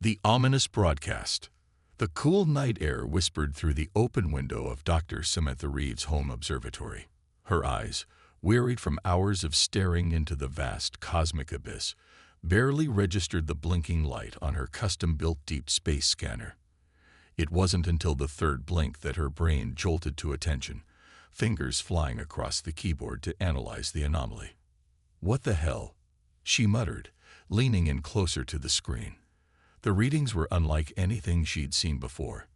The ominous broadcast. The cool night air whispered through the open window of Dr. Samantha Reeves' home observatory. Her eyes, wearied from hours of staring into the vast cosmic abyss, barely registered the blinking light on her custom-built deep space scanner. It wasn't until the third blink that her brain jolted to attention, fingers flying across the keyboard to analyze the anomaly. "What the hell?" she muttered, leaning in closer to the screen. The readings were unlike anything she'd seen before.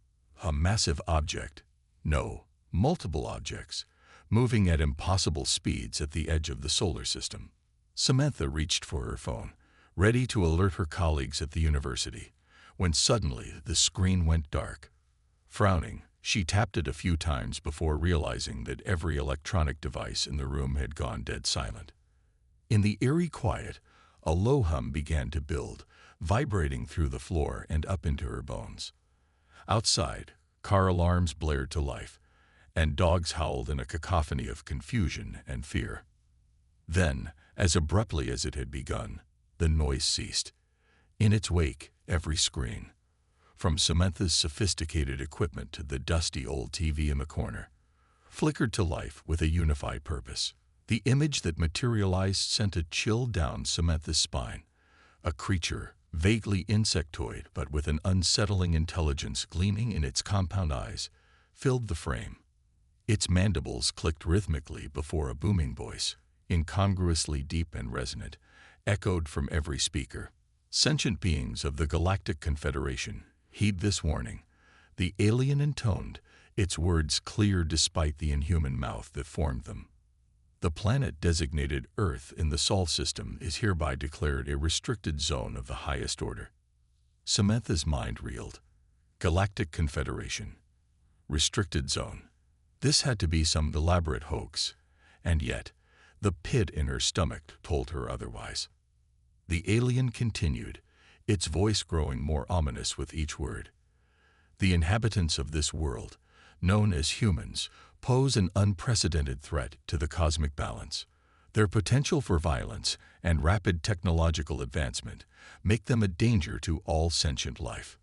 A massive object, no, multiple objects, moving at impossible speeds at the edge of the solar system. Samantha reached for her phone, ready to alert her colleagues at the university, when suddenly the screen went dark. Frowning, she tapped it a few times before realizing that every electronic device in the room had gone dead silent. In the eerie quiet, a low hum began to build, vibrating through the floor and up into her bones. Outside, car alarms blared to life, and dogs howled in a cacophony of confusion and fear. Then, as abruptly as it had begun, the noise ceased. In its wake, every screen, from Samantha's sophisticated equipment to the dusty old TV in the corner, flickered to life with a unified purpose. The image that materialized sent a chill down Samantha's spine. A creature, vaguely insectoid but with an unsettling intelligence gleaming in its compound eyes, filled the frame. Its mandibles clicked rhythmically before a booming voice, incongruously deep and resonant, echoed from every speaker. "Sentient beings of the Galactic Confederation, heed this warning." The alien intoned, its words clear despite the inhuman mouth that formed them. "The planet designated Earth in the Sol system is hereby declared a restricted zone of the highest order." Samantha's mind reeled. Galactic Confederation. Restricted zone. This had to be some elaborate hoax, and yet, the pit in her stomach told her otherwise. The alien continued, its voice growing more ominous with each word. "The inhabitants of this world, known as humans, pose an unprecedented threat to the cosmic balance. Their potential for violence and rapid technological advancement make them a danger to all sentient life."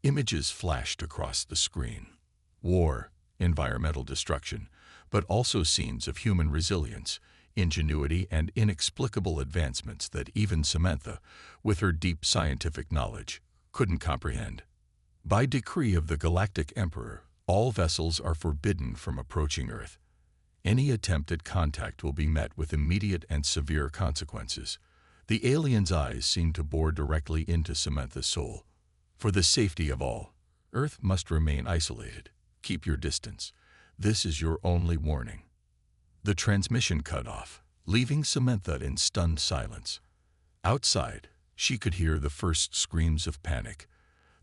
Images flashed across the screen. War, environmental destruction, but also scenes of human resilience, ingenuity, and inexplicable advancements that even Samantha, with her deep scientific knowledge, couldn't comprehend. By decree of the Galactic Emperor, all vessels are forbidden from approaching Earth. Any attempt at contact will be met with immediate and severe consequences. The alien's eyes seemed to bore directly into Samantha's soul. "For the safety of all, Earth must remain isolated. Keep your distance. This is your only warning." The transmission cut off, leaving Samantha in stunned silence. Outside, she could hear the first screams of panic,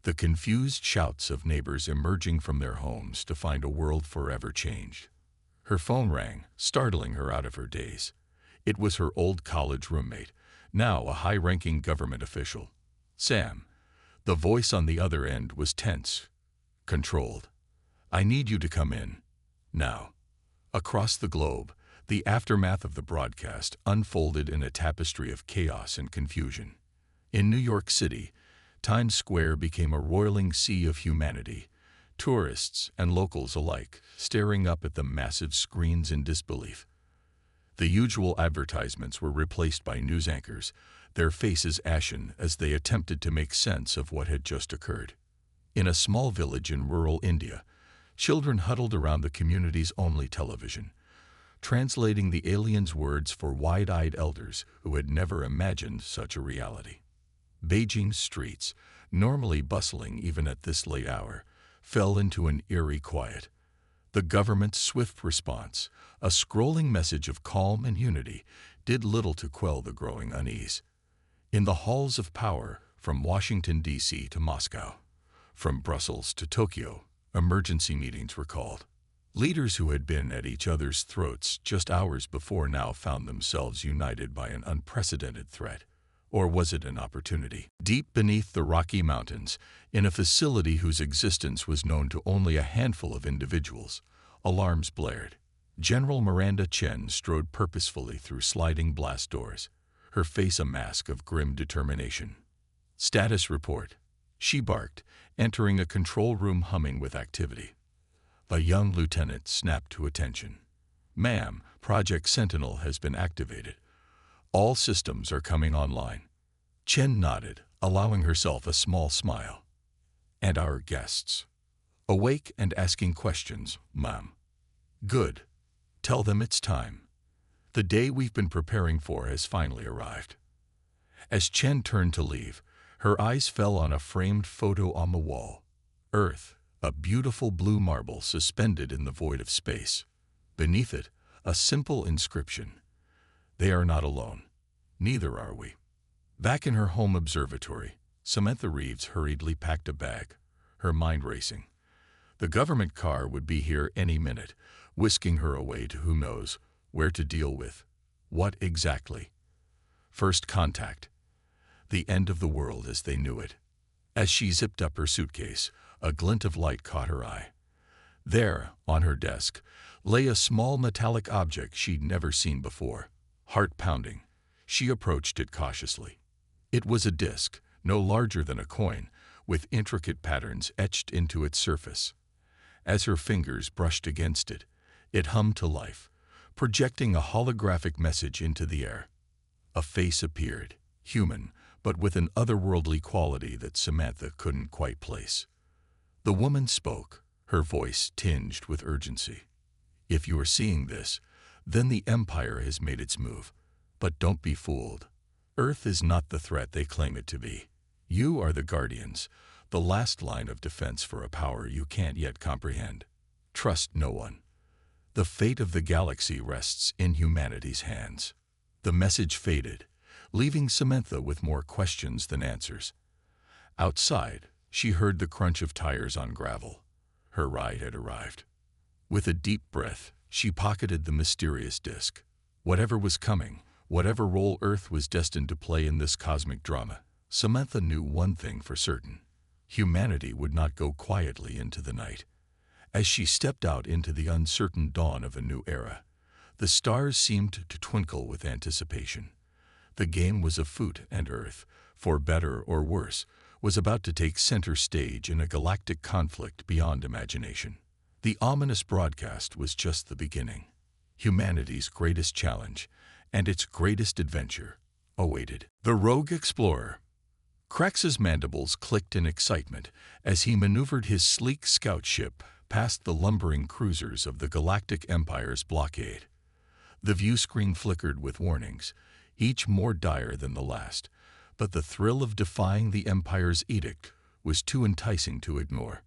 the confused shouts of neighbors emerging from their homes to find a world forever changed. Her phone rang, startling her out of her daze. It was her old college roommate, now a high-ranking government official. "Sam." The voice on the other end was tense, controlled. "I need you to come in. Now." Across the globe, the aftermath of the broadcast unfolded in a tapestry of chaos and confusion. In New York City, Times Square became a roiling sea of humanity, tourists and locals alike staring up at the massive screens in disbelief. The usual advertisements were replaced by news anchors, their faces ashen as they attempted to make sense of what had just occurred. In a small village in rural India, children huddled around the community's only television, translating the alien's words for wide-eyed elders who had never imagined such a reality. Beijing's streets, normally bustling even at this late hour, fell into an eerie quiet. The government's swift response, a scrolling message of calm and unity, did little to quell the growing unease. In the halls of power, from Washington, D.C. to Moscow, from Brussels to Tokyo, emergency meetings were called. Leaders who had been at each other's throats just hours before now found themselves united by an unprecedented threat. Or was it an opportunity? Deep beneath the Rocky Mountains, in a facility whose existence was known to only a handful of individuals, alarms blared. General Miranda Chen strode purposefully through sliding blast doors, her face a mask of grim determination. "Status report." she barked, entering a control room humming with activity. A young lieutenant snapped to attention. "Ma'am, Project Sentinel has been activated. All systems are coming online." Chen nodded, allowing herself a small smile. "And our guests? Awake and asking questions, ma'am." "Good. Tell them it's time. The day we've been preparing for has finally arrived." As Chen turned to leave, her eyes fell on a framed photo on the wall. Earth, a beautiful blue marble suspended in the void of space. Beneath it, a simple inscription. "They are not alone. Neither are we." Back in her home observatory, Samantha Reeves hurriedly packed a bag, her mind racing. The government car would be here any minute, whisking her away to who knows where to deal with. What exactly? First contact. The end of the world as they knew it. As she zipped up her suitcase, a glint of light caught her eye. There, on her desk, lay a small metallic object she'd never seen before. Heart pounding, she approached it cautiously. It was a disc, no larger than a coin, with intricate patterns etched into its surface. As her fingers brushed against it, it hummed to life, projecting a holographic message into the air. A face appeared, human, but with an otherworldly quality that Samantha couldn't quite place. The woman spoke, her voice tinged with urgency. "If you are seeing this, then the Empire has made its move. But don't be fooled. Earth is not the threat they claim it to be. You are the Guardians, the last line of defense for a power you can't yet comprehend. Trust no one. The fate of the galaxy rests in humanity's hands." The message faded, leaving Samantha with more questions than answers. Outside, she heard the crunch of tires on gravel. Her ride had arrived. With a deep breath, she pocketed the mysterious disc. Whatever was coming, whatever role Earth was destined to play in this cosmic drama, Samantha knew one thing for certain. Humanity would not go quietly into the night. As she stepped out into the uncertain dawn of a new era, the stars seemed to twinkle with anticipation. The game was afoot, and Earth, for better or worse, was about to take center stage in a galactic conflict beyond imagination. The ominous broadcast was just the beginning. Humanity's greatest challenge, and its greatest adventure, awaited. The rogue explorer. Krax's mandibles clicked in excitement as he maneuvered his sleek scout ship past the lumbering cruisers of the Galactic Empire's blockade. The view screen flickered with warnings, each more dire than the last, but the thrill of defying the Empire's edict was too enticing to ignore.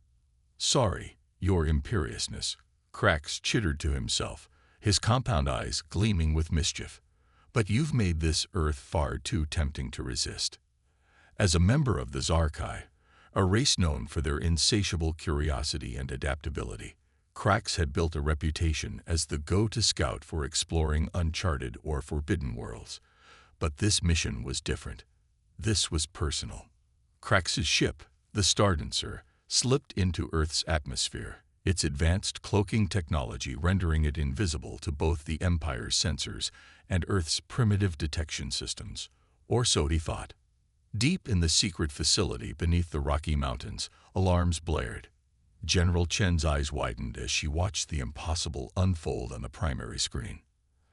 "Sorry, Your Imperiousness," Krax chittered to himself, his compound eyes gleaming with mischief. "But you've made this Earth far too tempting to resist." As a member of the Zarkai, a race known for their insatiable curiosity and adaptability, Krax had built a reputation as the go-to scout for exploring uncharted or forbidden worlds. But this mission was different. This was personal. Krax's ship, the Stardancer, slipped into Earth's atmosphere, its advanced cloaking technology rendering it invisible to both the Empire's sensors and Earth's primitive detection systems. Or so he thought. Deep in the secret facility beneath the Rocky Mountains, alarms blared. General Chen's eyes widened as she watched the impossible unfold on the primary screen.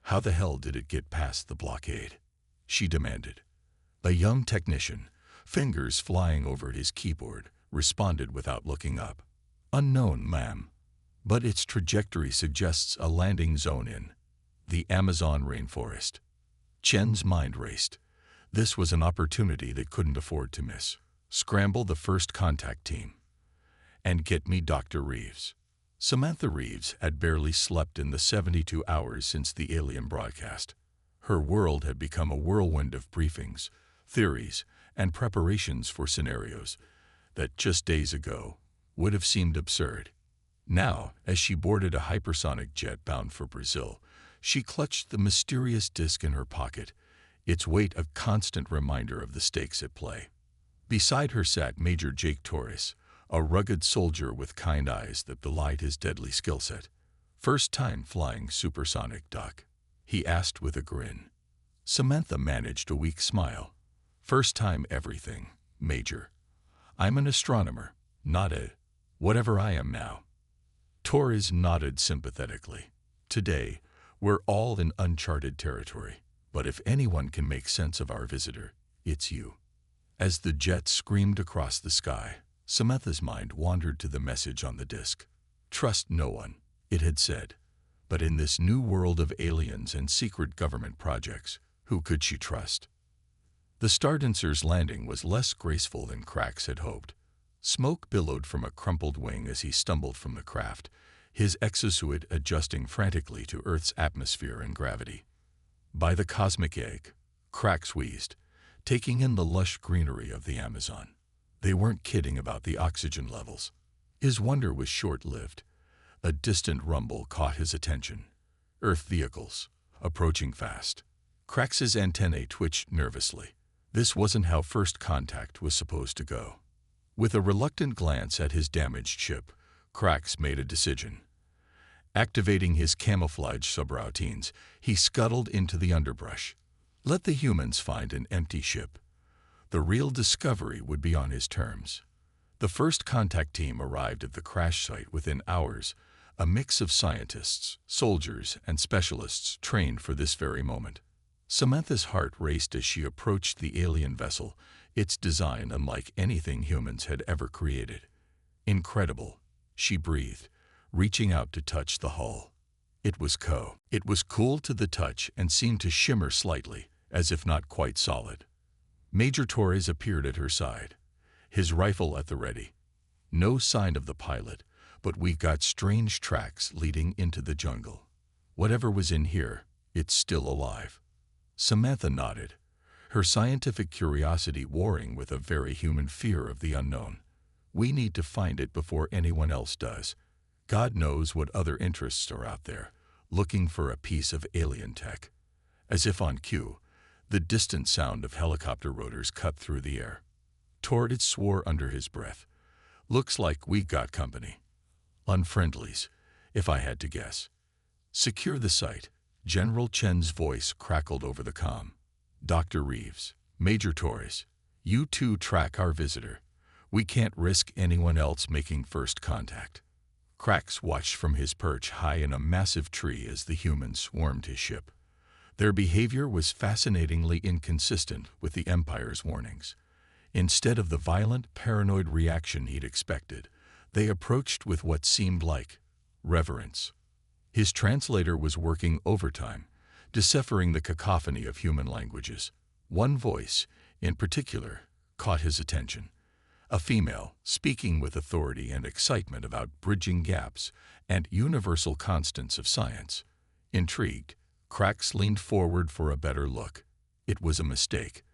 "How the hell did it get past the blockade?" she demanded. A young technician, fingers flying over his keyboard, responded without looking up. "Unknown, ma'am. But its trajectory suggests a landing zone in the Amazon rainforest." Chen's mind raced. This was an opportunity they couldn't afford to miss. Scramble the first contact team. And get me Dr. Reeves. Samantha Reeves had barely slept in the 72 hours since the alien broadcast. Her world had become a whirlwind of briefings, theories, and preparations for scenarios that just days ago would have seemed absurd. Now, as she boarded a hypersonic jet bound for Brazil, she clutched the mysterious disc in her pocket, its weight a constant reminder of the stakes at play. Beside her sat Major Jake Torres, a rugged soldier with kind eyes that belied his deadly skill set. "First time flying supersonic, Doc?" he asked with a grin. Samantha managed a weak smile. "First time everything, Major. I'm an astronomer, not a whatever I am now. Torres nodded sympathetically. Today, we're all in uncharted territory, but if anyone can make sense of our visitor, it's you. As the jet screamed across the sky, Samantha's mind wandered to the message on the disc. Trust no one, it had said. But in this new world of aliens and secret government projects, who could she trust? The Stardancer's landing was less graceful than Krax had hoped. Smoke billowed from a crumpled wing as he stumbled from the craft, his exosuit adjusting frantically to Earth's atmosphere and gravity. By the cosmic egg, Krax wheezed, taking in the lush greenery of the Amazon. They weren't kidding about the oxygen levels. His wonder was short-lived. A distant rumble caught his attention. Earth vehicles, approaching fast. Krax's antennae twitched nervously. This wasn't how first contact was supposed to go. With a reluctant glance at his damaged ship, Krax made a decision. Activating his camouflage subroutines, he scuttled into the underbrush. Let the humans find an empty ship. The real discovery would be on his terms. The first contact team arrived at the crash site within hours, a mix of scientists, soldiers, and specialists trained for this very moment. Samantha's heart raced as she approached the alien vessel, its design unlike anything humans had ever created. Incredible, she breathed, reaching out to touch the hull. It was cool to the touch and seemed to shimmer slightly, as if not quite solid. Major Torres appeared at her side, his rifle at the ready. No sign of the pilot, but we've got strange tracks leading into the jungle. Whatever was in here, it's still alive. Samantha nodded, her scientific curiosity warring with a very human fear of the unknown. We need to find it before anyone else does. God knows what other interests are out there, looking for a piece of alien tech. As if on cue, the distant sound of helicopter rotors cut through the air. Torres swore under his breath. Looks like we got company. Unfriendlies, if I had to guess. Secure the site. General Chen's voice crackled over the comm. Dr. Reeves, Major Torres, you two track our visitor. We can't risk anyone else making first contact. Krax watched from his perch high in a massive tree as the humans swarmed his ship. Their behavior was fascinatingly inconsistent with the Empire's warnings. Instead of the violent, paranoid reaction he'd expected, they approached with what seemed like reverence. His translator was working overtime, deciphering the cacophony of human languages. One voice, in particular, caught his attention. A female, speaking with authority and excitement about bridging gaps and universal constants of science. Intrigued, Krax leaned forward for a better look. It was a mistake.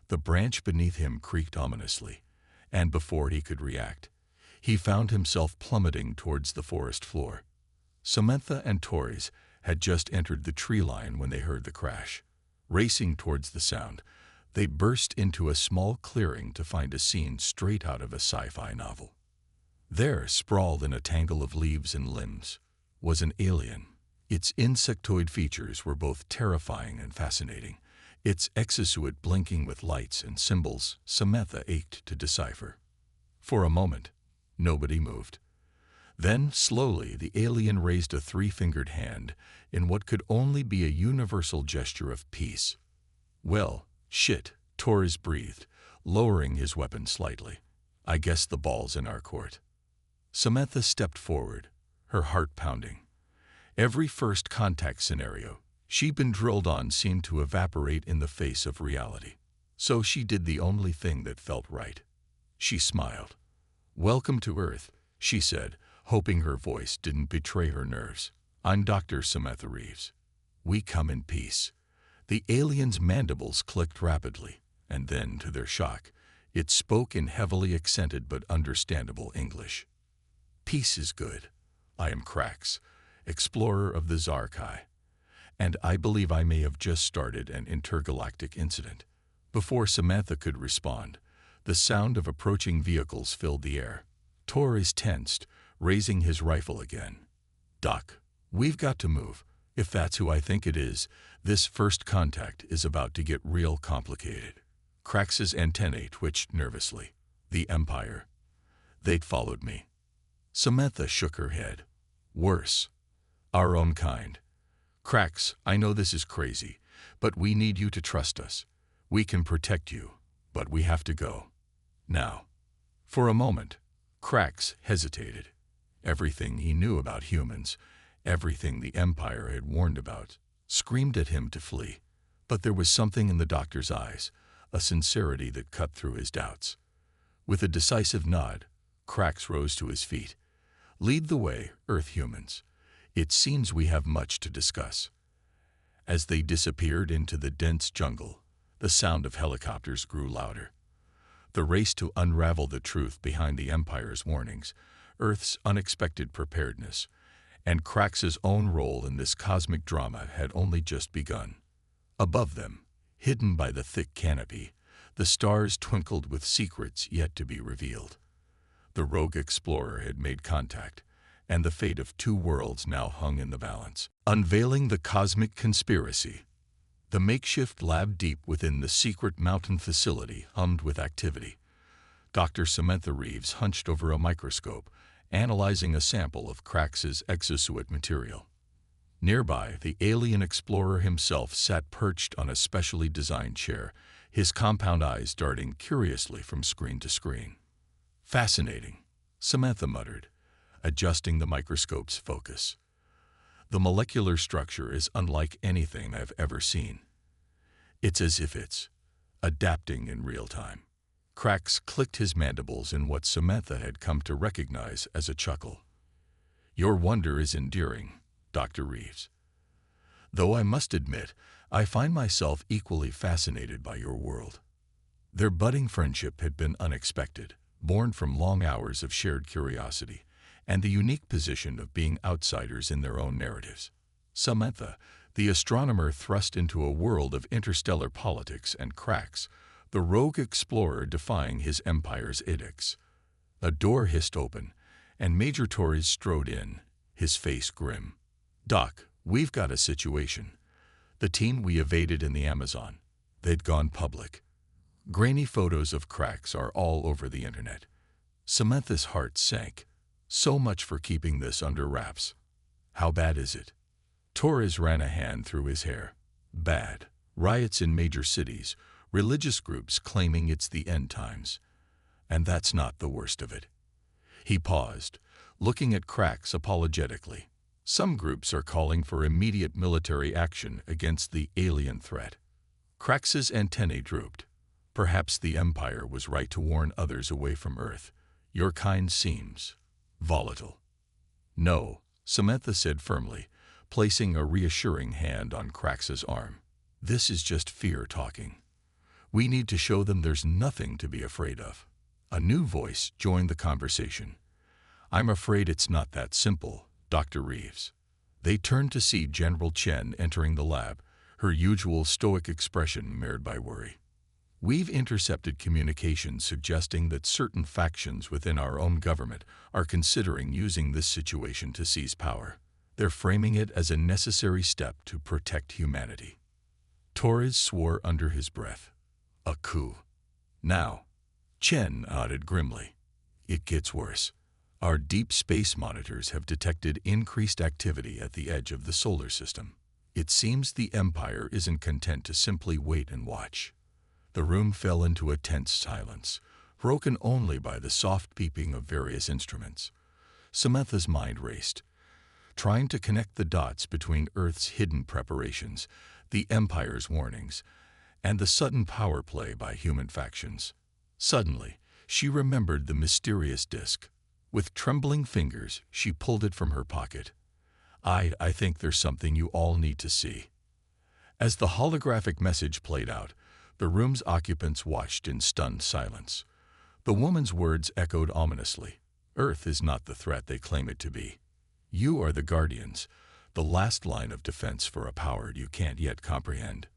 The branch beneath him creaked ominously, and before he could react, he found himself plummeting towards the forest floor. Samantha and Torres had just entered the tree line when they heard the crash. Racing towards the sound, they burst into a small clearing to find a scene straight out of a sci-fi novel. There, sprawled in a tangle of leaves and limbs, was an alien. Its insectoid features were both terrifying and fascinating, its exosuit blinking with lights and symbols Samantha ached to decipher. For a moment, nobody moved. Then, slowly, the alien raised a three-fingered hand in what could only be a universal gesture of peace. Well, shit, Torres breathed, lowering his weapon slightly. I guess the ball's in our court. Samantha stepped forward, her heart pounding. Every first contact scenario she'd been drilled on seemed to evaporate in the face of reality. So she did the only thing that felt right. She smiled. Welcome to Earth, she said, hoping her voice didn't betray her nerves. I'm Dr. Samantha Reeves. We come in peace. The alien's mandibles clicked rapidly, and then, to their shock, it spoke in heavily accented but understandable English. Peace is good. I am Krax, explorer of the Zarkai, and I believe I may have just started an intergalactic incident. Before Samantha could respond, the sound of approaching vehicles filled the air. Torres tensed, raising his rifle again. Doc, we've got to move. If that's who I think it is, this first contact is about to get real complicated. Krax's antennae twitched nervously. The Empire. They'd followed me. Samantha shook her head. Worse. Our own kind. Cracks, I know this is crazy, but we need you to trust us. We can protect you, but we have to go. Now. For a moment, Cracks hesitated. Everything he knew about humans, everything the Empire had warned about, screamed at him to flee. But there was something in the doctor's eyes, a sincerity that cut through his doubts. With a decisive nod, Cracks rose to his feet. Lead the way, Earth humans. It seems we have much to discuss. As they disappeared into the dense jungle, the sound of helicopters grew louder. The race to unravel the truth behind the Empire's warnings, Earth's unexpected preparedness, and Crax's own role in this cosmic drama had only just begun. Above them, hidden by the thick canopy, the stars twinkled with secrets yet to be revealed. The rogue explorer had made contact, and the fate of two worlds now hung in the balance. Unveiling the cosmic conspiracy. The makeshift lab deep within the secret mountain facility hummed with activity. Dr. Samantha Reeves hunched over a microscope, analyzing a sample of Crax's exosuit material. Nearby, the alien explorer himself sat perched on a specially designed chair, his compound eyes darting curiously from screen to screen. Fascinating, Samantha muttered, adjusting the microscope's focus. The molecular structure is unlike anything I've ever seen. It's as if it's adapting in real time. Crax clicked his mandibles in what Samantha had come to recognize as a chuckle. Your wonder is endearing, Dr. Reeves. Though I must admit, I find myself equally fascinated by your world. Their budding friendship had been unexpected, born from long hours of shared curiosity, and the unique position of being outsiders in their own narratives. Samantha, the astronomer thrust into a world of interstellar politics, and Crax, the rogue explorer defying his empire's edicts. A door hissed open, and Major Torres strode in, his face grim. Doc, we've got a situation. The team we evaded in the Amazon, they'd gone public. Grainy photos of Crax are all over the internet. Samantha's heart sank. So much for keeping this under wraps. How bad is it? Torres ran a hand through his hair. Bad. Riots in major cities, religious groups claiming it's the end times. And that's not the worst of it. He paused, looking at Crax apologetically. Some groups are calling for immediate military action against the alien threat. Crax's antennae drooped. Perhaps the Empire was right to warn others away from Earth. Your kind seems volatile. No, Samantha said firmly, placing a reassuring hand on Crax's arm. This is just fear talking. We need to show them there's nothing to be afraid of. A new voice joined the conversation. I'm afraid it's not that simple, Dr. Reeves. They turned to see General Chen entering the lab, her usual stoic expression marred by worry. We've intercepted communications suggesting that certain factions within our own government are considering using this situation to seize power. They're framing it as a necessary step to protect humanity. Torres swore under his breath. A coup. Now, Chen nodded grimly. It gets worse. Our deep space monitors have detected increased activity at the edge of the solar system. It seems the Empire isn't content to simply wait and watch. The room fell into a tense silence, broken only by the soft beeping of various instruments. Samantha's mind raced, trying to connect the dots between Earth's hidden preparations, the Empire's warnings, and the sudden power play by human factions. Suddenly, she remembered the mysterious disk. With trembling fingers, she pulled it from her pocket. I think there's something you all need to see. As the holographic message played out, the room's occupants watched in stunned silence. The woman's words echoed ominously. Earth is not the threat they claim it to be. You are the guardians, the last line of defense for a power you can't yet comprehend.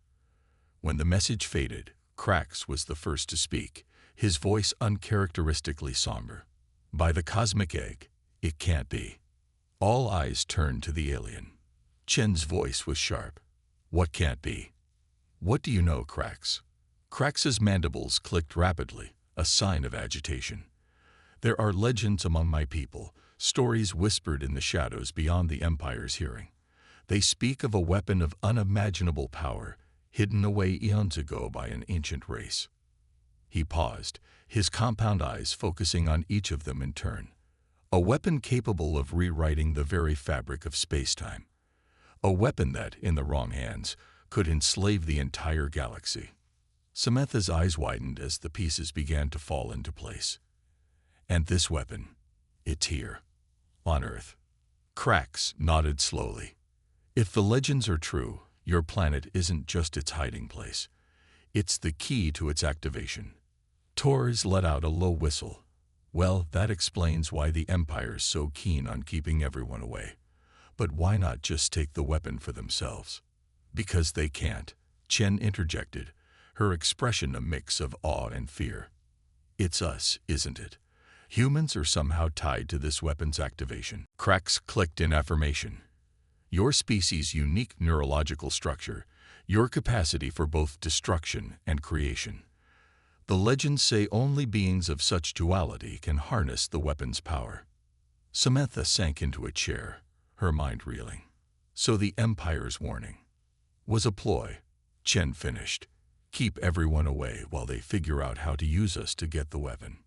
When the message faded, Crax was the first to speak, his voice uncharacteristically somber. By the cosmic egg, it can't be. All eyes turned to the alien. Chen's voice was sharp. What can't be? What do you know, Crax? Crax's mandibles clicked rapidly, a sign of agitation. There are legends among my people, stories whispered in the shadows beyond the Empire's hearing. They speak of a weapon of unimaginable power, hidden away eons ago by an ancient race. He paused, his compound eyes focusing on each of them in turn. A weapon capable of rewriting the very fabric of space-time. A weapon that, in the wrong hands, could enslave the entire galaxy. Samantha's eyes widened as the pieces began to fall into place. And this weapon, it's here, on Earth. Krax nodded slowly. If the legends are true, your planet isn't just its hiding place. It's the key to its activation. Torres let out a low whistle. Well, that explains why the Empire's so keen on keeping everyone away. But why not just take the weapon for themselves? Because they can't, Chen interjected, her expression a mix of awe and fear. It's us, isn't it? Humans are somehow tied to this weapon's activation. Krax clicked in affirmation. Your species' unique neurological structure, your capacity for both destruction and creation. The legends say only beings of such duality can harness the weapon's power. Samantha sank into a chair, her mind reeling. So the Empire's warning was a ploy, Chen finished. Keep everyone away while they figure out how to use us to get the weapon.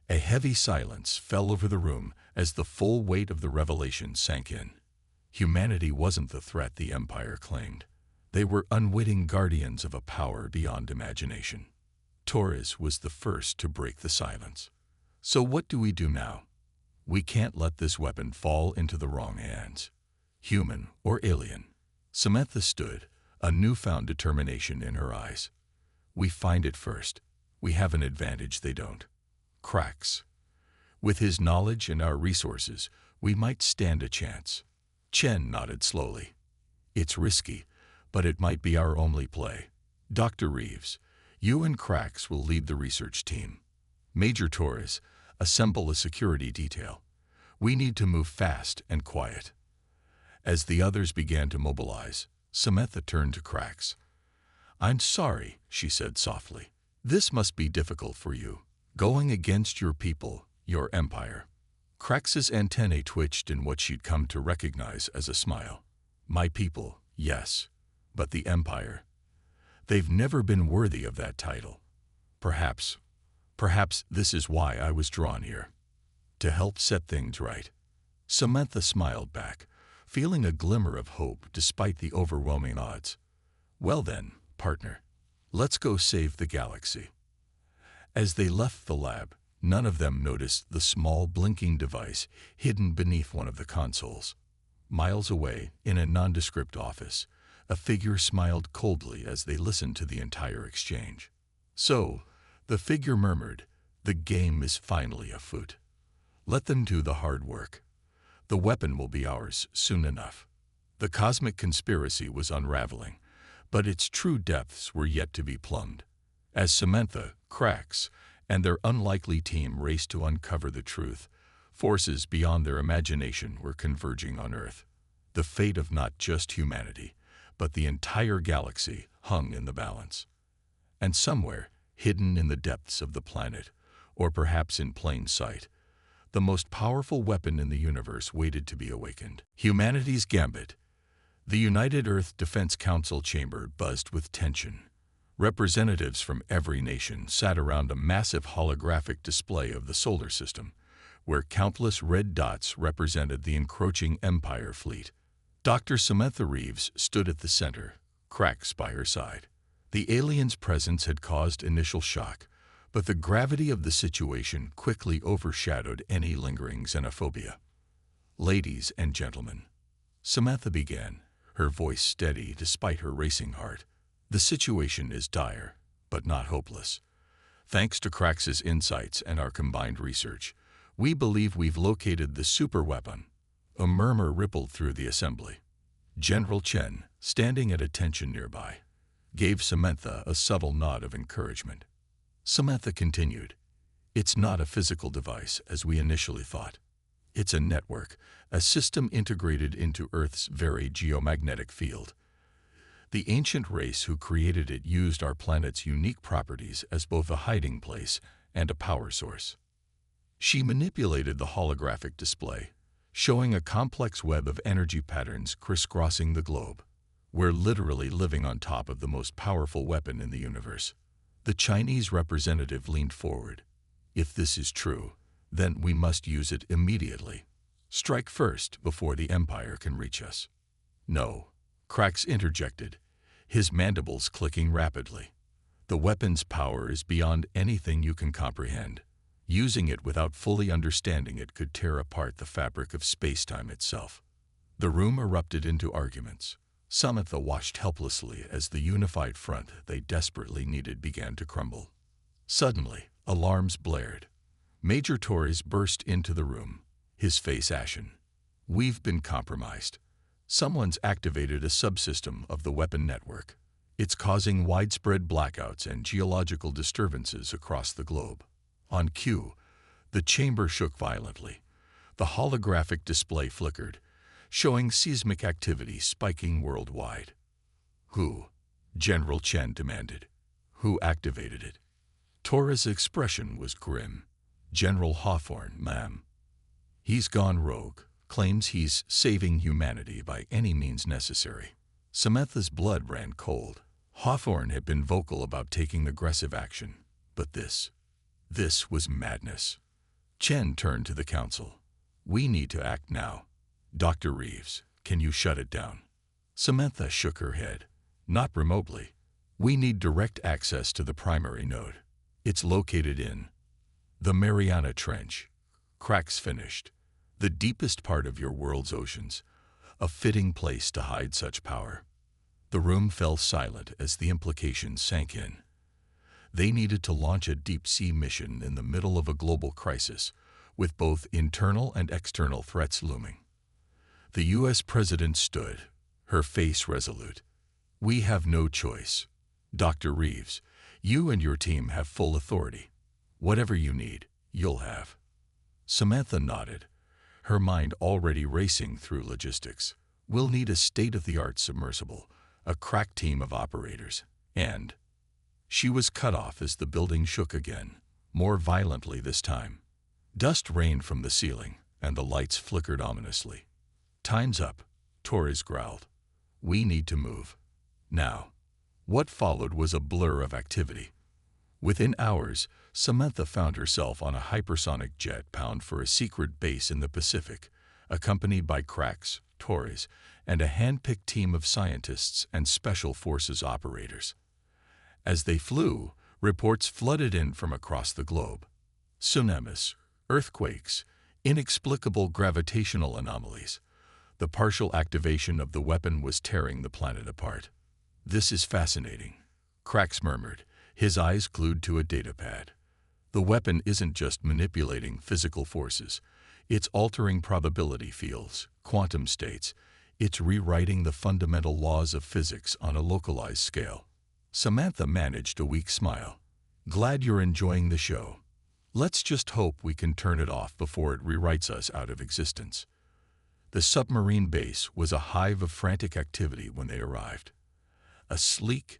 A heavy silence fell over the room as the full weight of the revelation sank in. Humanity wasn't the threat the Empire claimed. They were unwitting guardians of a power beyond imagination. Torres was the first to break the silence. So what do we do now? We can't let this weapon fall into the wrong hands. Human or alien. Samantha stood, a newfound determination in her eyes. We find it first. We have an advantage they don't. Krax. With his knowledge and our resources, we might stand a chance. Chen nodded slowly. It's risky, but it might be our only play. Dr. Reeves, you and Krax will lead the research team. Major Torres, assemble a security detail. We need to move fast and quiet. As the others began to mobilize, Samantha turned to Krax. I'm sorry, she said softly. This must be difficult for you, going against your people, your empire. Krax's antennae twitched in what she'd come to recognize as a smile. My people, yes, but the empire. They've never been worthy of that title. Perhaps this is why I was drawn here. To help set things right. Samantha smiled back, feeling a glimmer of hope despite the overwhelming odds. Well then, partner, let's go save the galaxy. As they left the lab, none of them noticed the small blinking device hidden beneath one of the consoles. Miles away, in a nondescript office, a figure smiled coldly as they listened to the entire exchange. So, the figure murmured, the game is finally afoot. Let them do the hard work. The weapon will be ours soon enough. The cosmic conspiracy was unraveling, but its true depths were yet to be plumbed. As Samantha, Krax, and their unlikely team raced to uncover the truth, forces beyond their imagination were converging on Earth. The fate of not just humanity, but the entire galaxy hung in the balance. And somewhere, hidden in the depths of the planet, or perhaps in plain sight, the most powerful weapon in the universe waited to be awakened. Humanity's gambit. The United Earth Defense Council chamber buzzed with tension. Representatives from every nation sat around a massive holographic display of the solar system, where countless red dots represented the encroaching Empire fleet. Dr. Samantha Reeves stood at the center, Krax by her side. The alien's presence had caused initial shock, but the gravity of the situation quickly overshadowed any lingering xenophobia. Ladies and gentlemen, Samantha began, her voice steady despite her racing heart. The situation is dire, but not hopeless. Thanks to Krax's insights and our combined research, we believe we've located the superweapon. A murmur rippled through the assembly. General Chen, standing at attention nearby, gave Samantha a subtle nod of encouragement. Samantha continued, it's not a physical device as we initially thought. It's a network, a system integrated into Earth's very geomagnetic field. The ancient race who created it used our planet's unique properties as both a hiding place and a power source. She manipulated the holographic display, showing a complex web of energy patterns crisscrossing the globe. We're literally living on top of the most powerful weapon in the universe. The Chinese representative leaned forward. If this is true, then we must use it immediately. Strike first before the Empire can reach us. No, Krax interjected, his mandibles clicking rapidly. The weapon's power is beyond anything you can comprehend. Using it without fully understanding it could tear apart the fabric of space-time itself. The room erupted into arguments. Samantha watched helplessly as the unified front they desperately needed began to crumble. Suddenly, alarms blared. Major Torres burst into the room, his face ashen. We've been compromised. Someone's activated a subsystem of the weapon network. It's causing widespread blackouts and geological disturbances across the globe. On cue, the chamber shook violently. The holographic display flickered, showing seismic activity spiking worldwide. Who? General Chen demanded. Who activated it? Torres' expression was grim. General Hawthorne, ma'am. He's gone rogue, claims he's saving humanity by any means necessary. Samantha's blood ran cold. Hawthorne had been vocal about taking aggressive action, but this was madness. Chen turned to the council. We need to act now. Dr. Reeves, can you shut it down? Samantha shook her head. Not remotely. We need direct access to the primary node. It's located in the Mariana Trench. Krax finished. The deepest part of your world's oceans. A fitting place to hide such power. The room fell silent as the implications sank in. They needed to launch a deep-sea mission in the middle of a global crisis, with both internal and external threats looming. The U.S. President stood, her face resolute. We have no choice. Dr. Reeves, you and your team have full authority. Whatever you need, you'll have. Samantha nodded, her mind already racing through logistics. We'll need a state-of-the-art submersible, a crack team of operators, and... She was cut off as the building shook again, more violently this time. Dust rained from the ceiling, and the lights flickered ominously. Time's up, Torres growled. We need to move. Now. What followed was a blur of activity. Within hours, Samantha found herself on a hypersonic jet bound for a secret base in the Pacific, accompanied by Krax, Torres, and a hand-picked team of scientists and special forces operators. As they flew, reports flooded in from across the globe. Tsunamis, earthquakes, inexplicable gravitational anomalies. The partial activation of the weapon was tearing the planet apart. This is fascinating, Krax murmured, his eyes glued to a datapad. The weapon isn't just manipulating physical forces. It's altering probability fields, quantum states. It's rewriting the fundamental laws of physics on a localized scale. Samantha managed a weak smile. Glad you're enjoying the show. Let's just hope we can turn it off before it rewrites us out of existence. The submarine base was a hive of frantic activity when they arrived. A sleek,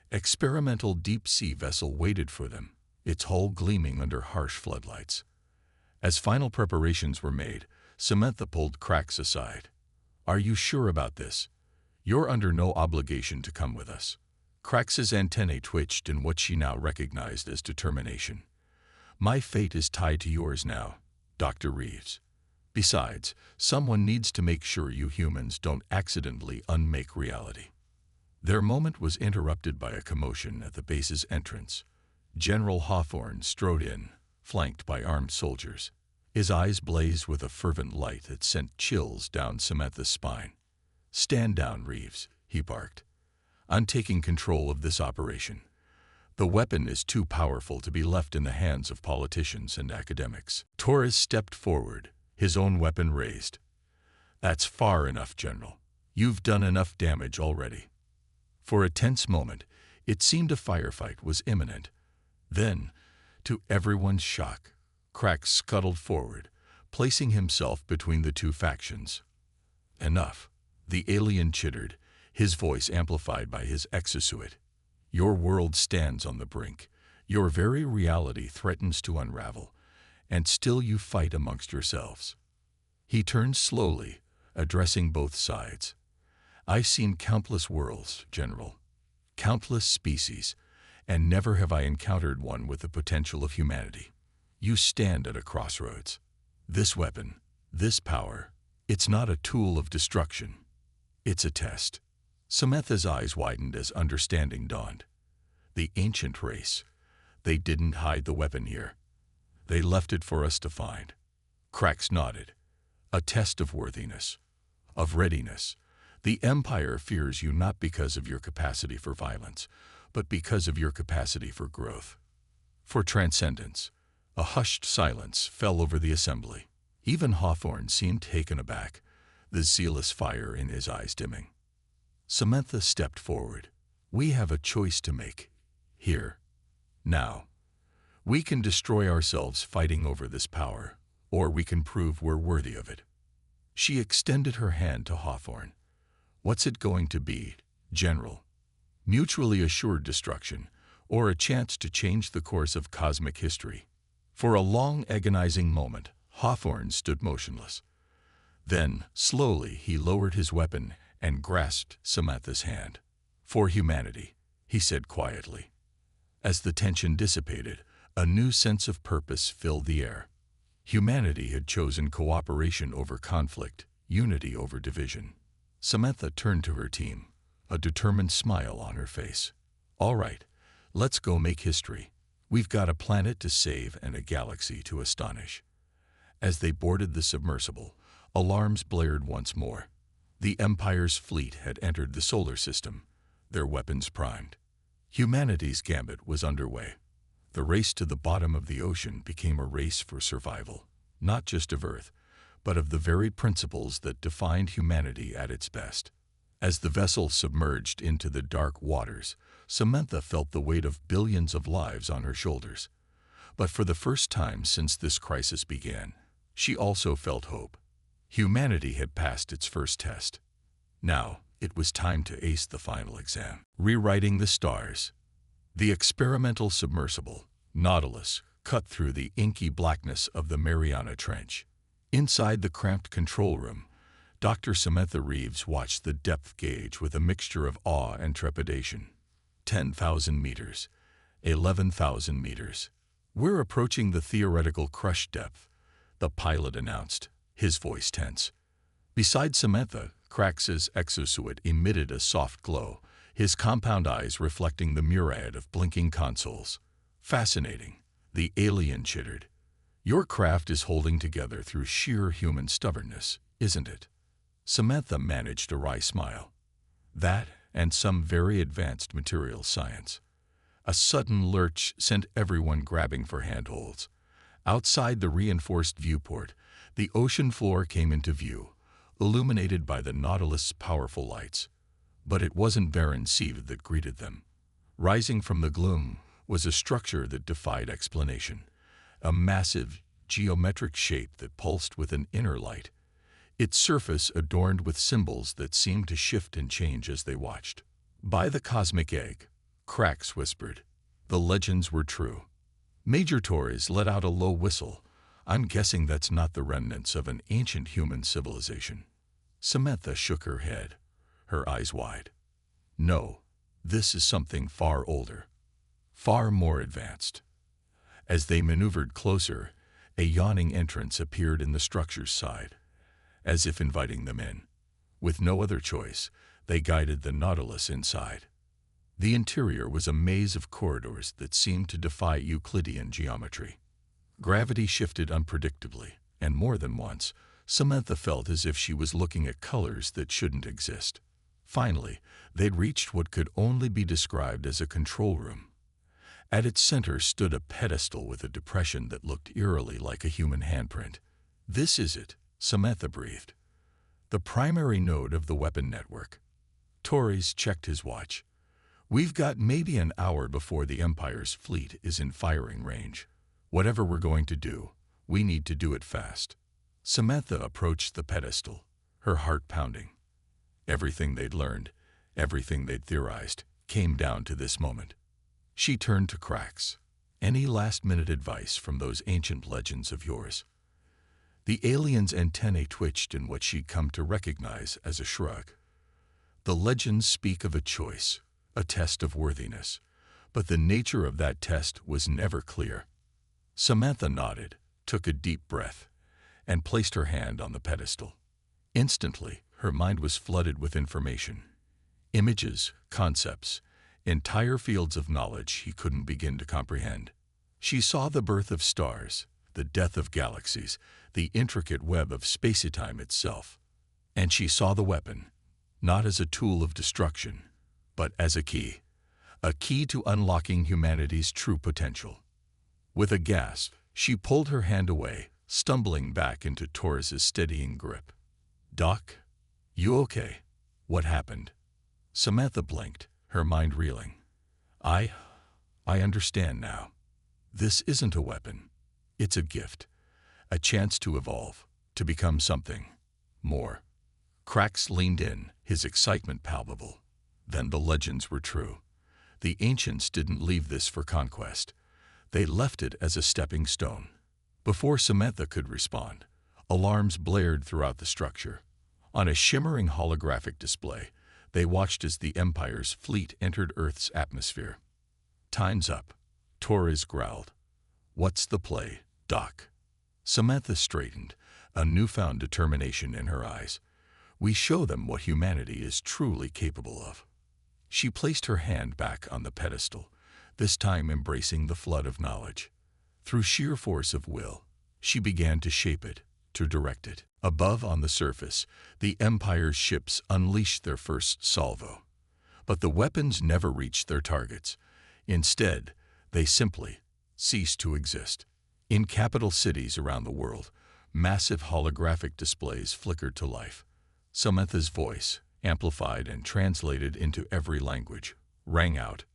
experimental deep-sea vessel waited for them, its hull gleaming under harsh floodlights. As final preparations were made, Samantha pulled Krax aside. Are you sure about this? You're under no obligation to come with us. Krax's antennae twitched in what she now recognized as determination. My fate is tied to yours now, Dr. Reeves. Besides, someone needs to make sure you humans don't accidentally unmake reality. Their moment was interrupted by a commotion at the base's entrance. General Hawthorne strode in, flanked by armed soldiers. His eyes blazed with a fervent light that sent chills down Samantha's spine. Stand down, Reeves, he barked. I'm taking control of this operation. The weapon is too powerful to be left in the hands of politicians and academics. Torres stepped forward, his own weapon raised. That's far enough, General. You've done enough damage already. For a tense moment, it seemed a firefight was imminent. Then, to everyone's shock, Krax scuttled forward, placing himself between the two factions. Enough, the alien chittered, his voice amplified by his exosuit. Your world stands on the brink. Your very reality threatens to unravel, and still you fight amongst yourselves. He turned slowly, addressing both sides. I've seen countless worlds, General, countless species, and never have I encountered one with the potential of humanity. You stand at a crossroads. This weapon, this power, it's not a tool of destruction. It's a test. Samantha's eyes widened as understanding dawned. The ancient race. They didn't hide the weapon here. They left it for us to find. Krax nodded. A test of worthiness, of readiness. The Empire fears you not because of your capacity for violence, but because of your capacity for growth, for transcendence. A hushed silence fell over the assembly. Even Hawthorne seemed taken aback, the zealous fire in his eyes dimming. Samantha stepped forward. We have a choice to make. Here. Now. We can destroy ourselves fighting over this power, or we can prove we're worthy of it. She extended her hand to Hawthorne. What's it going to be, General? Mutually assured destruction, or a chance to change the course of cosmic history? For a long, agonizing moment, Hawthorne stood motionless. Then, slowly, he lowered his weapon and grasped Samantha's hand. For humanity, he said quietly. As the tension dissipated, a new sense of purpose filled the air. Humanity had chosen cooperation over conflict, unity over division. Samantha turned to her team, a determined smile on her face. All right, let's go make history. We've got a planet to save and a galaxy to astonish. As they boarded the submersible, alarms blared once more. The Empire's fleet had entered the solar system, their weapons primed. Humanity's gambit was underway. The race to the bottom of the ocean became a race for survival, not just of Earth, but of the very principles that defined humanity at its best. As the vessel submerged into the dark waters, Samantha felt the weight of billions of lives on her shoulders. But for the first time since this crisis began, she also felt hope. Humanity had passed its first test. Now, it was time to ace the final exam. Rewriting the stars. The experimental submersible, Nautilus, cut through the inky blackness of the Mariana Trench. Inside the cramped control room, Dr. Samantha Reeves watched the depth gauge with a mixture of awe and trepidation. 10,000 meters. 11,000 meters. We're approaching the theoretical crush depth, the pilot announced, his voice tense. Beside Samantha, Krax's exosuit emitted a soft glow, his compound eyes reflecting the myriad of blinking consoles. Fascinating, the alien chittered. Your craft is holding together through sheer human stubbornness, isn't it? Samantha managed a wry smile. That and some very advanced material science. A sudden lurch sent everyone grabbing for handholds. Outside the reinforced viewport, the ocean floor came into view, illuminated by the Nautilus' powerful lights. But it wasn't barren sea that greeted them. Rising from the gloom was a structure that defied explanation, a massive, geometric shape that pulsed with an inner light, its surface adorned with symbols that seemed to shift and change as they watched. By the cosmic egg, Krax whispered. The legends were true. Major Torres let out a low whistle. I'm guessing that's not the remnants of an ancient human civilization. Samantha shook her head, her eyes wide. No, this is something far older, far more advanced. As they maneuvered closer, a yawning entrance appeared in the structure's side, as if inviting them in. With no other choice, they guided the Nautilus inside. The interior was a maze of corridors that seemed to defy Euclidean geometry. Gravity shifted unpredictably, and more than once, Samantha felt as if she was looking at colors that shouldn't exist. Finally, they'd reached what could only be described as a control room. At its center stood a pedestal with a depression that looked eerily like a human handprint. This is it, Samantha breathed. The primary node of the weapon network. Torres checked his watch. We've got maybe an hour before the Empire's fleet is in firing range. Whatever we're going to do, we need to do it fast. Samantha approached the pedestal, her heart pounding. Everything they'd learned, everything they'd theorized, came down to this moment. She turned to Krax. Any last-minute advice from those ancient legends of yours? The alien's antennae twitched in what she'd come to recognize as a shrug. The legends speak of a choice, a test of worthiness, but the nature of that test was never clear. Samantha nodded, took a deep breath, and placed her hand on the pedestal. Instantly, her mind was flooded with information. Images, concepts, entire fields of knowledge he couldn't begin to comprehend. She saw the birth of stars, the death of galaxies, the intricate web of space-time itself. And she saw the weapon, not as a tool of destruction, but as a key to unlocking humanity's true potential. With a gasp, she pulled her hand away, stumbling back into Taurus's steadying grip. "Doc, you okay? What happened?" Samantha blinked, her mind reeling. I understand now. This isn't a weapon. It's a gift. A chance to evolve, to become something more. Krax leaned in, his excitement palpable. Then the legends were true. The ancients didn't leave this for conquest. They left it as a stepping stone. Before Samantha could respond, alarms blared throughout the structure. On a shimmering holographic display, they watched as the Empire's fleet entered Earth's atmosphere. "Time's up," Torres growled. "What's the play, Doc?" Samantha straightened, a newfound determination in her eyes. "We show them what humanity is truly capable of." She placed her hand back on the pedestal, this time embracing the flood of knowledge. Through sheer force of will, she began to shape it, to direct it. Above on the surface, the Empire's ships unleashed their first salvo. But the weapons never reached their targets. Instead, they simply ceased to exist. In capital cities around the world, massive holographic displays flickered to life. Samantha's voice, amplified and translated into every language, rang out.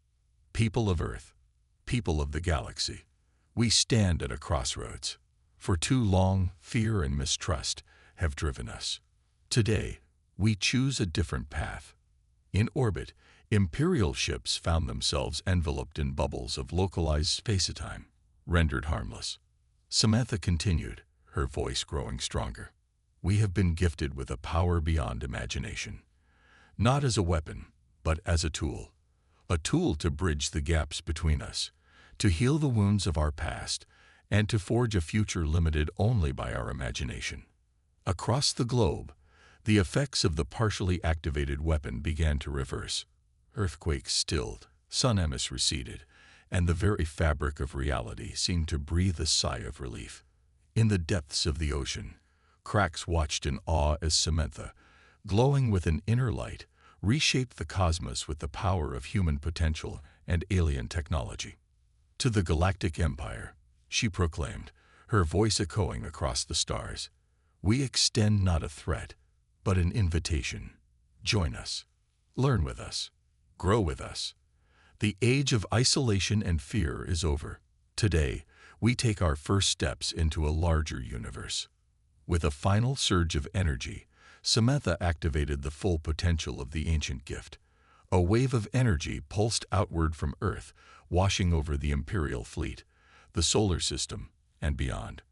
"People of Earth, people of the galaxy, we stand at a crossroads. For too long, fear and mistrust have driven us. Today, we choose a different path." In orbit, Imperial ships found themselves enveloped in bubbles of localized space-time, rendered harmless. Samantha continued, her voice growing stronger. "We have been gifted with a power beyond imagination. Not as a weapon, but as a tool. A tool to bridge the gaps between us, to heal the wounds of our past, and to forge a future limited only by our imagination." Across the globe, the effects of the partially activated weapon began to reverse. Earthquakes stilled, sun emis receded, and the very fabric of reality seemed to breathe a sigh of relief. In the depths of the ocean, Krax watched in awe as Samantha, glowing with an inner light, reshaped the cosmos with the power of human potential and alien technology. To the Galactic Empire, she proclaimed, her voice echoing across the stars, "We extend not a threat, but an invitation. Join us. Learn with us. Grow with us. The age of isolation and fear is over. Today, we take our first steps into a larger universe." With a final surge of energy, Samantha activated the full potential of the ancient gift. A wave of energy pulsed outward from Earth, washing over the Imperial fleet, the solar system, and beyond.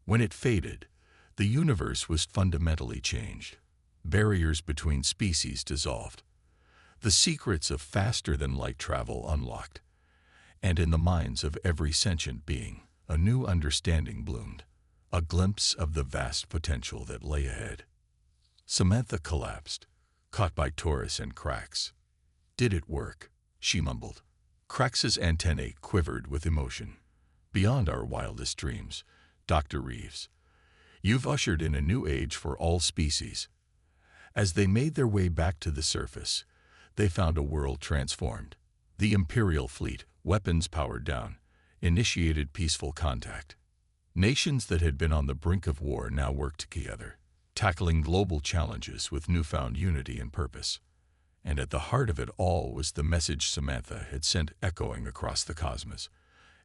When it faded, the universe was fundamentally changed. Barriers between species dissolved. The secrets of faster-than-light travel unlocked. And in the minds of every sentient being, a new understanding bloomed, a glimpse of the vast potential that lay ahead. Samantha collapsed, caught by Taurus and Krax. "Did it work?" she mumbled. Krax's antennae quivered with emotion. "Beyond our wildest dreams, Dr. Reeves. You've ushered in a new age for all species." As they made their way back to the surface, they found a world transformed. The Imperial fleet, weapons powered down, initiated peaceful contact. Nations that had been on the brink of war now worked together, tackling global challenges with newfound unity and purpose. And at the heart of it all was the message Samantha had sent echoing across the cosmos,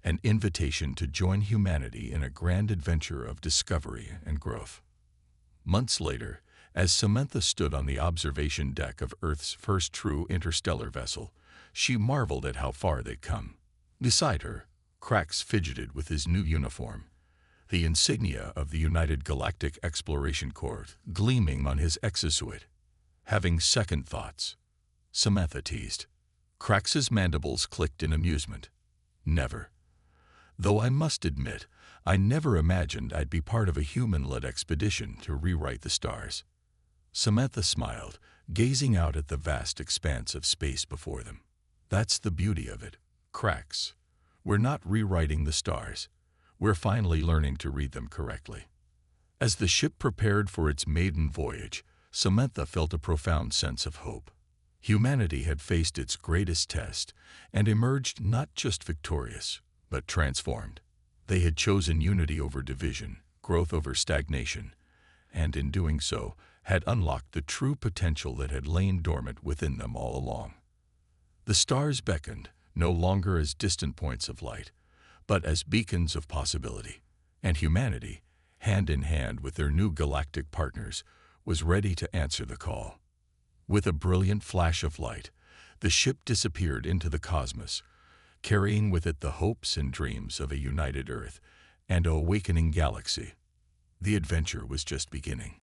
an invitation to join humanity in a grand adventure of discovery and growth. Months later, as Samantha stood on the observation deck of Earth's first true interstellar vessel, she marveled at how far they'd come. Beside her, Krax fidgeted with his new uniform, the insignia of the United Galactic Exploration Corps gleaming on his exosuit. Having second thoughts, Samantha teased. Krax's mandibles clicked in amusement. Never. Though I must admit, I never imagined I'd be part of a human-led expedition to rewrite the stars. Samantha smiled, gazing out at the vast expanse of space before them. That's the beauty of it, Krax. We're not rewriting the stars. We're finally learning to read them correctly. As the ship prepared for its maiden voyage, Samantha felt a profound sense of hope. Humanity had faced its greatest test and emerged not just victorious, but transformed. They had chosen unity over division, growth over stagnation, and in doing so, had unlocked the true potential that had lain dormant within them all along. The stars beckoned, no longer as distant points of light, but as beacons of possibility, and humanity, hand in hand with their new galactic partners, was ready to answer the call. With a brilliant flash of light, the ship disappeared into the cosmos, carrying with it the hopes and dreams of a united Earth and an awakening galaxy. The adventure was just beginning.